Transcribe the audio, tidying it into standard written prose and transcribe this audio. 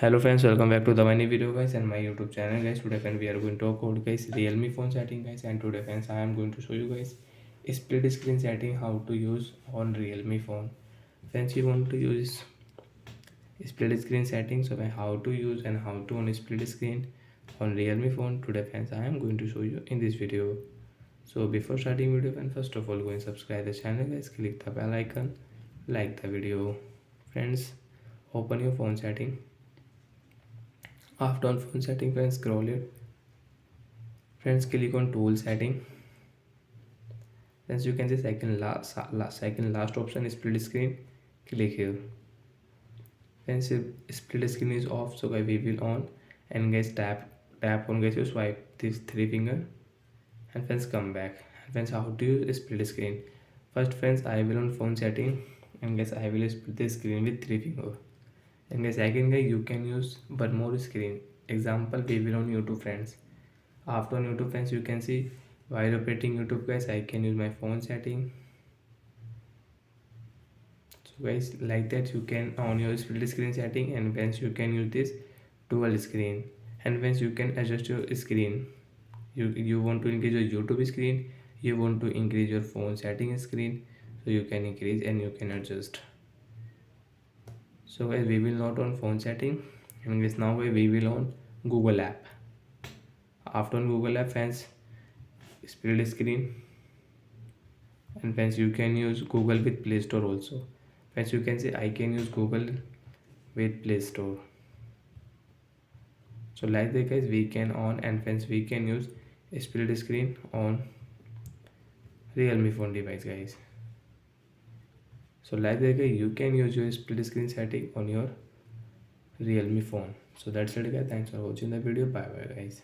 Hello friends, welcome back to the many video guys and my YouTube channel guys. Today friends we are going to talk about guys Realme phone setting guys, and today friends I am going to show you guys split screen setting how to use on Realme phone. Friends, you want to use split screen setting, so how to use and how to on split screen on Realme phone. Today friends I am going to show you in this video. So before starting video friends, first of all go and subscribe the channel guys, click the bell icon, like the video. Friends, open your phone setting. After on phone setting friends, scroll it. Friends, click on tool setting. Friends, you can see second last option is split screen. Click here. Friends, if split screen is off, so guys we will on, and guys tap on guys you swipe this three finger, and friends come back. And friends, how to use split screen? First friends, I will on phone setting, and guys I will split the screen with three finger. And guys again guys you can use one more screen. Example, we will on YouTube friends. After on YouTube friends, you can see while operating YouTube guys I can use my phone setting. So guys, like that you can on your split screen setting, and once you can use this dual screen, and once you can adjust your screen. You want to increase your YouTube screen, you want to increase your phone setting screen, so you can increase and you can adjust. So guys, we will not on phone setting, and guys now we will on Google app. After on Google app friends, split screen, and friends you can use Google with Play Store also. Friends, you can say I can use Google with Play Store. So like that guys we can on, and friends we can use split screen on Realme phone device guys. So like that guys you can use your split screen setting on your Realme phone. So that's it guys, thanks for watching the video, bye bye guys.